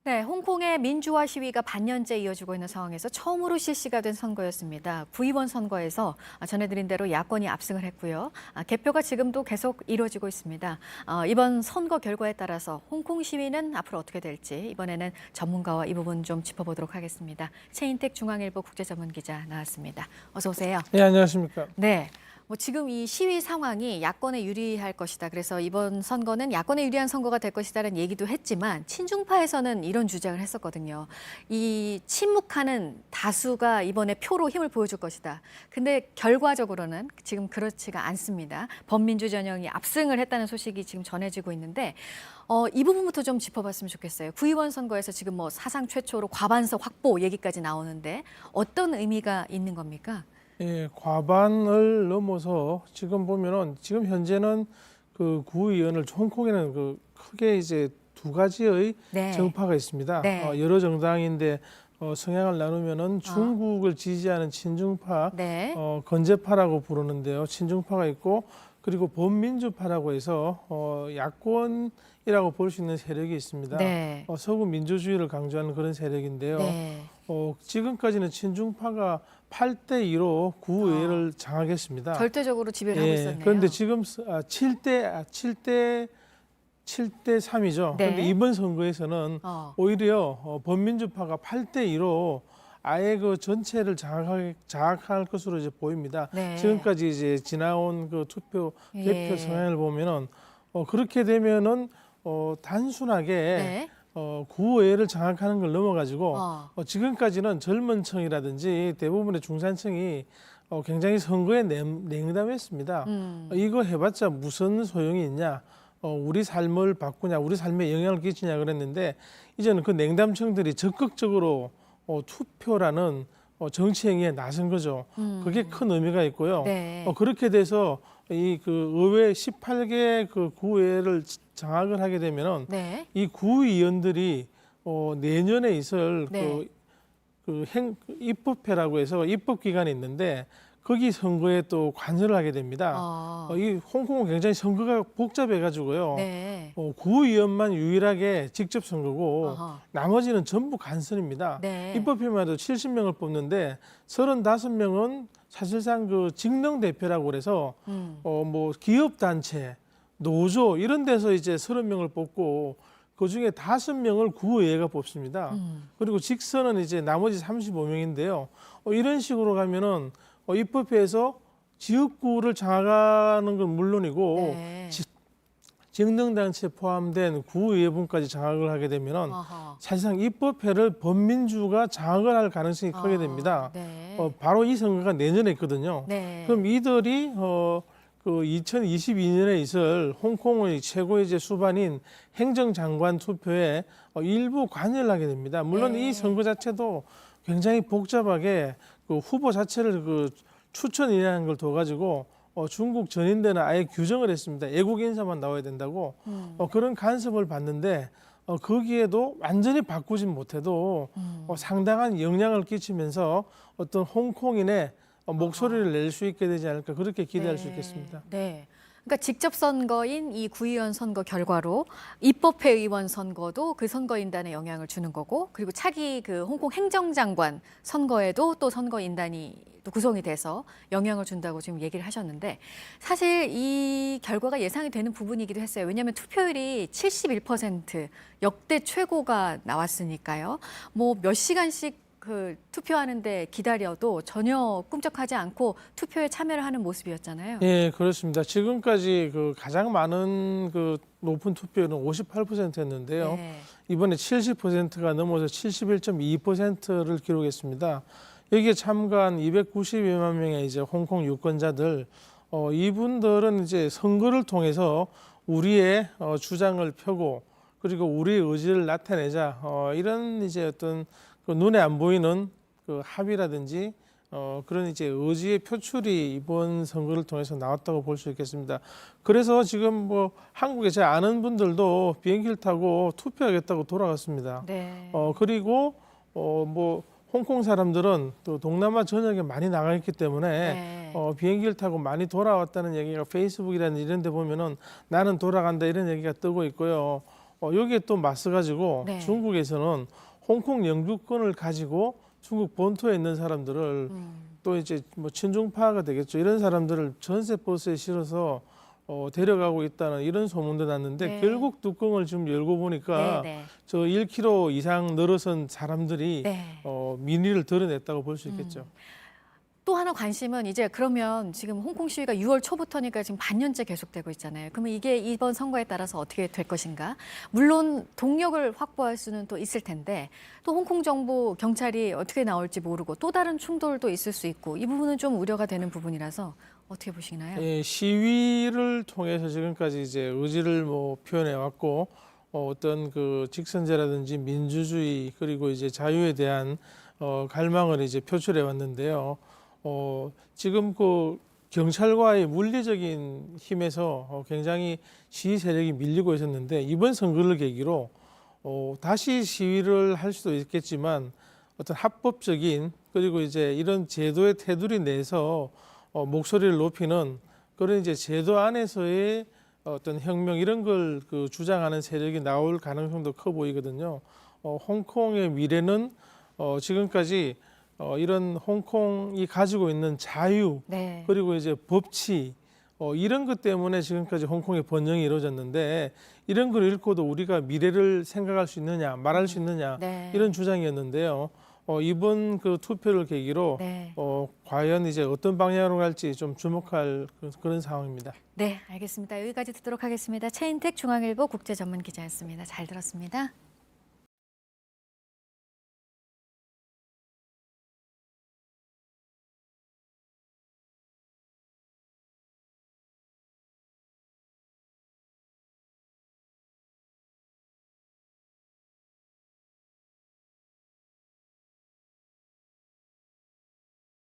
네, 홍콩의 민주화 시위가 반년째 이어지고 있는 상황에서 처음으로 실시가 된 선거였습니다. 구의원 선거에서 전해드린 대로 야권이 압승을 했고요. 개표가 지금도 계속 이루어지고 있습니다. 이번 선거 결과에 따라서 홍콩 시위는 앞으로 어떻게 될지 이번에는 전문가와 이 부분 좀 짚어보도록 하겠습니다. 최인택 중앙일보 국제전문기자 나왔습니다. 어서 오세요. 네, 안녕하십니까. 네. 지금 이 시위 상황이 야권에 유리할 것이다. 그래서 이번 선거는 야권에 유리한 선거가 될 것이다라는 얘기도 했지만 친중파에서는 이런 주장을 했었거든요. 이 침묵하는 다수가 이번에 표로 힘을 보여줄 것이다. 근데 결과적으로는 지금 그렇지가 않습니다. 범민주 전형이 압승을 했다는 소식이 지금 전해지고 있는데 이 부분부터 좀 짚어봤으면 좋겠어요. 구의원 선거에서 지금 사상 최초로 과반석 확보 얘기까지 나오는데 어떤 의미가 있는 겁니까? 예, 과반을 넘어서 지금 보면은 지금 현재는 그 구의원을 홍콩에는 크게 이제 두 가지의 네. 정파가 있습니다. 네. 여러 정당인데 성향을 나누면은 중국을 지지하는 친중파, 네. 건재파라고 부르는데요. 친중파가 있고 그리고 범민주파라고 해서 야권이라고 볼 수 있는 세력이 있습니다. 네. 서구 민주주의를 강조하는 그런 세력인데요. 네. 지금까지는 친중파가 8대2로 구의회를 장악했습니다. 절대적으로 지배를 하고 있었네요. 그런데 지금 7대3이죠. 네. 그런데 이번 선거에서는 오히려 범민주파가 8대2로 아예 그 전체를 장악할 것으로 이제 보입니다. 네. 지금까지 이제 지나온 그 투표 개표 성향을 보면은 그렇게 되면은 단순하게 네. 구의회를 장악하는 걸 넘어가지고 지금까지는 젊은 층이라든지 대부분의 중산층이 굉장히 선거에 냉담했습니다. 이거 해봤자 무슨 소용이 있냐? 우리 삶을 바꾸냐? 우리 삶에 영향을 끼치냐? 그랬는데 이제는 그 냉담층들이 적극적으로 투표라는 정치 행위에 나선 거죠. 그게 큰 의미가 있고요. 네. 그렇게 돼서 이 그 의회 18개 그 구의회를 장악을 하게 되면은 네. 이 구의원들이 내년에 있을 네. 입법회라고 해서 입법 기관이 있는데 거기 선거에 또 관여를 하게 됩니다. 이 홍콩은 굉장히 선거가 복잡해가지고요. 네. 구의원만 유일하게 직접 선거고 어허. 나머지는 전부 간선입니다. 네. 입법회만 해도 70명을 뽑는데 35명은 사실상 그 직능 대표라고 그래서 뭐 기업 단체, 노조 이런 데서 이제 30명을 뽑고 그 중에 5명을 구의회가 뽑습니다. 그리고 직선은 이제 나머지 35명인데요. 이런 식으로 가면은 입법회에서 지역구를 장악하는 건 물론이고 네. 직능단체에 포함된 구의회분까지 장악을 하게 되면은 어허. 사실상 입법회를 범민주가 장악을 할 가능성이 크게 됩니다. 네. 바로 이 선거가 내년에 있거든요. 네. 그럼 이들이 그 2022년에 있을 홍콩의 최고의 이제 수반인 행정장관 투표에 일부 관여를 하게 됩니다. 물론 네. 이 선거 자체도 굉장히 복잡하게 그 후보 자체를 그 추천이라는 걸 둬가지고 중국 전인대는 아예 규정을 했습니다. 애국 인사만 나와야 된다고 그런 간섭을 받는데 거기에도 완전히 바꾸진 못해도 상당한 영향을 끼치면서 어떤 홍콩인의 목소리를 낼 수 있게 되지 않을까 그렇게 기대할 수 있겠습니다. 네. 그러니까 직접 선거인 이 구의원 선거 결과로 입법회 의원 선거도 그 선거인단에 영향을 주는 거고 그리고 차기 그 홍콩 행정장관 선거에도 또 선거인단이 또 구성이 돼서 영향을 준다고 지금 얘기를 하셨는데 사실 이 결과가 예상이 되는 부분이기도 했어요. 왜냐하면 투표율이 71% 역대 최고가 나왔으니까요. 뭐 몇 시간씩 그 투표하는데 기다려도 전혀 꿈쩍하지 않고 투표에 참여를 하는 모습이었잖아요. 예, 그렇습니다. 지금까지 그 가장 많은 그 높은 투표율은 58%였는데요. 네. 이번에 70%가 넘어서 71.2%를 기록했습니다. 여기에 참가한 292만 명의 이제 홍콩 유권자들, 이분들은 이제 선거를 통해서 우리의 주장을 펴고 그리고 우리의 의지를 나타내자 이런 이제 어떤 그 눈에 안 보이는 그 합의라든지 그런 이제 의지의 표출이 이번 선거를 통해서 나왔다고 볼 수 있겠습니다. 그래서 지금 뭐 한국에 제 아는 분들도 비행기를 타고 투표하겠다고 돌아갔습니다. 네. 그리고 뭐 홍콩 사람들은 또 동남아 전역에 많이 나가 있기 때문에 네. 비행기를 타고 많이 돌아왔다는 얘기가 페이스북이라는 이런 데 보면은 나는 돌아간다 이런 얘기가 뜨고 있고요. 여기에 또 맞서 가지고 네. 중국에서는 홍콩 영주권을 가지고 중국 본토에 있는 사람들을 또 이제 뭐 친중파가 되겠죠. 이런 사람들을 전세 버스에 실어서 데려가고 있다는 이런 소문도 났는데 네. 결국 뚜껑을 지금 열고 보니까 네, 네. 저 1km 이상 늘어선 사람들이 네. 민의를 드러냈다고 볼 수 있겠죠. 또 하나 관심은 이제 그러면 지금 홍콩 시위가 6월 초부터니까 지금 반년째 계속되고 있잖아요. 그러면 이게 이번 선거에 따라서 어떻게 될 것인가? 물론 동력을 확보할 수는 또 있을 텐데 또 홍콩 정부 경찰이 어떻게 나올지 모르고 또 다른 충돌도 있을 수 있고 이 부분은 좀 우려가 되는 부분이라서 어떻게 보시나요? 예, 시위를 통해서 지금까지 이제 의지를 뭐 표현해 왔고 어떤 그 직선제라든지 민주주의 그리고 이제 자유에 대한 갈망을 이제 표출해 왔는데요. 지금 그 경찰과의 물리적인 힘에서 굉장히 시위 세력이 밀리고 있었는데 이번 선거를 계기로 다시 시위를 할 수도 있겠지만 어떤 합법적인 그리고 이제 이런 제도의 테두리 내에서 목소리를 높이는 그런 이제 제도 안에서의 어떤 혁명 이런 걸 그 주장하는 세력이 나올 가능성도 커 보이거든요. 홍콩의 미래는 지금까지 이런 홍콩이 가지고 있는 자유 네. 그리고 이제 법치 이런 것 때문에 지금까지 홍콩의 번영이 이루어졌는데 이런 걸 읽고도 우리가 미래를 생각할 수 있느냐 말할 수 있느냐 네. 이런 주장이었는데요. 이번 그 투표를 계기로 네. 과연 이제 어떤 방향으로 갈지 좀 주목할 그런 상황입니다. 네, 알겠습니다. 여기까지 듣도록 하겠습니다. 최인택 중앙일보 국제전문기자였습니다. 잘 들었습니다.